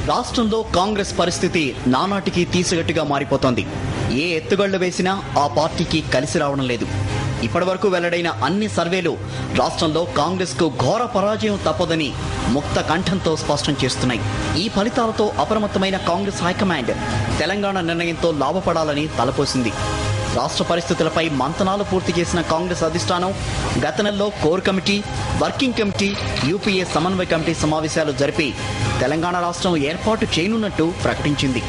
రాష్ట్రంలో కాంగ్రెస్ పరిస్థితి నానాటికి తీసిగట్టుగా మారిపోతోంది. ఏ ఎత్తుగళ్లు వేసినా ఆ పార్టీకి కలిసి రావడం లేదు. ఇప్పటివరకు వెల్లడైన అన్ని సర్వేలు రాష్ట్రంలో కాంగ్రెస్ కు ఘోర పరాజయం తప్పదని ముక్త కంఠంతో స్పష్టం చేస్తున్నాయి. ఈ ఫలితాలతో అప్రమత్తమైన కాంగ్రెస్ హైకమాండ్ తెలంగాణ నిర్ణయంతో లాభపడాలని తలపోసింది. రాష్ట్ర పరిస్థితులపై మంతనాలు పూర్తి చేసిన కాంగ్రెస్ అధిష్టానం గత నెలలో core committee, working committee, UPA సమన్వయ కమిటీ సమావేశాలు జరిపి తెలంగాణ రాష్ట్రం ఏర్పాటు చేయనున్నట్టు ప్రకటించింది.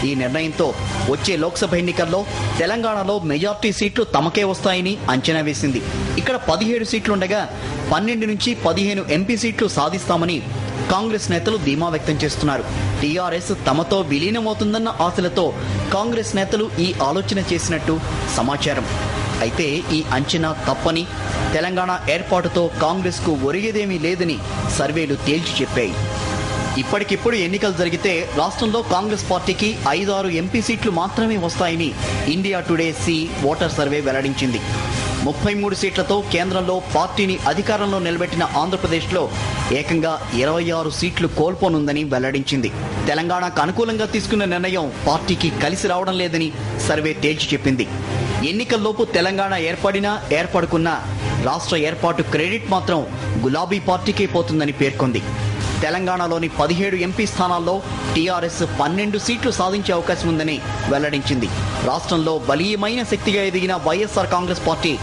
ఈ నిర్ణయంతో వచ్చే లోక్సభ ఎన్నికల్లో తెలంగాణలో మెజార్టీ సీట్లు తమకే వస్తాయని అంచనా వేసింది. ఇక్కడ 17 సీట్లుండగా 12 నుంచి 15 ఎంపీ సీట్లు సాధిస్తామని కాంగ్రెస్ నేతలు ధీమా వ్యక్తం చేస్తున్నారు. టీఆర్ఎస్ తమతో విలీనమవుతుందన్న ఆశలతో కాంగ్రెస్ నేతలు ఈ ఆలోచన చేసినట్టు సమాచారం. అయితే ఈ అంచనా తప్పని, తెలంగాణ ఏర్పాటుతో కాంగ్రెస్ కు ఒరిగేదేమీ లేదని సర్వేలు తేల్చి చెప్పాయి. ఇప్పటికిప్పుడు ఎన్నికలు జరిగితే రాష్ట్రంలో కాంగ్రెస్ పార్టీకి 5-6 ఎంపీ సీట్లు మాత్రమే వస్తాయని India Today C voter survey వెల్లడించింది. 33 సీట్లతో కేంద్రంలో పార్టీని అధికారంలో నిలబెట్టిన ఆంధ్రప్రదేశ్లో ఏకంగా 26 సీట్లు కోల్పోనుందని వెల్లడించింది. తెలంగాణకు అనుకూలంగా తీసుకున్న నిర్ణయం పార్టీకి కలిసి రావడం లేదని సర్వే తేల్చి చెప్పింది. ఎన్నికల్లోపు తెలంగాణ ఏర్పడినా ఏర్పడుకున్నా రాష్ట్ర ఏర్పాటు క్రెడిట్ మాత్రం గులాబీ పార్టీకే పోతుందని పేర్కొంది. తెలంగాణలోని 17 ఎంపీ స్థానాల్లో టీఆర్ఎస్ 12 సీట్లు సాధించే అవకాశం ఉందని వెల్లడించింది. రాష్ట్రంలో బలీయమైన శక్తిగా ఎదిగిన వైఎస్ఆర్ కాంగ్రెస్ పార్టీ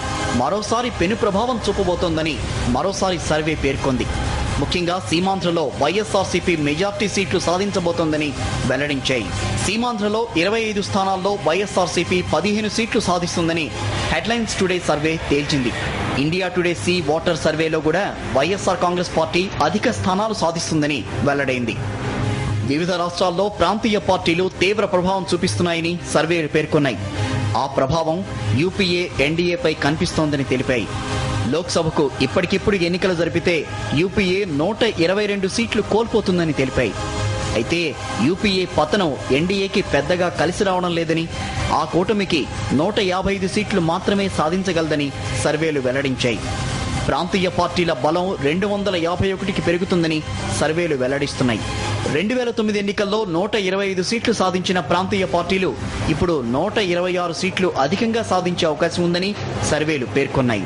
మరోసారి పెను ప్రభావం చూపబోతోందని మరోసారి సర్వే పేర్కొంది. ముఖ్యంగా సీమాంధ్రలో వైఎస్ఆర్సీపీ మెజార్టీ సీట్లు సాధించబోతోందని వెల్లడించాయి. సీమాంధ్రలో 25 స్థానాల్లో వైఎస్ఆర్సీపీ 15 సీట్లు సాధిస్తుందని హెడ్లైన్స్ టుడే సర్వే తేల్చింది. ఇండియా టుడే సి ఓటర్ సర్వేలో కూడా వైఎస్ఆర్ కాంగ్రెస్ పార్టీ అధిక స్థానాలు సాధిస్తుందని వెల్లడైంది. వివిధ రాష్ట్రాల్లో ప్రాంతీయ పార్టీలు తీవ్ర ప్రభావం చూపిస్తున్నాయని సర్వేలు పేర్కొన్నాయి. ఆ ప్రభావం యూపీఏ, ఎన్డీఏపై కనిపిస్తోందని తెలిపాయి. లోక్సభకు ఇప్పటికిప్పుడు ఎన్నికలు జరిపితే యూపీఏ 122 సీట్లు కోల్పోతుందని తెలిపాయి. అయితే యూపీఏ పతనం ఎన్డీఏకి పెద్దగా కలిసి రావడం లేదని, ఆ కూటమికి 155 సీట్లు మాత్రమే సాధించగలదని సర్వేలు వెల్లడించాయి. ప్రాంతీయ పార్టీల బలం 251కి పెరుగుతుందని సర్వేలు వెల్లడిస్తున్నాయి. 2009 ఎన్నికల్లో 125 సీట్లు సాధించిన ప్రాంతీయ పార్టీలు ఇప్పుడు 126 సీట్లు అధికంగా సాధించే అవకాశం ఉందని సర్వేలు పేర్కొన్నాయి.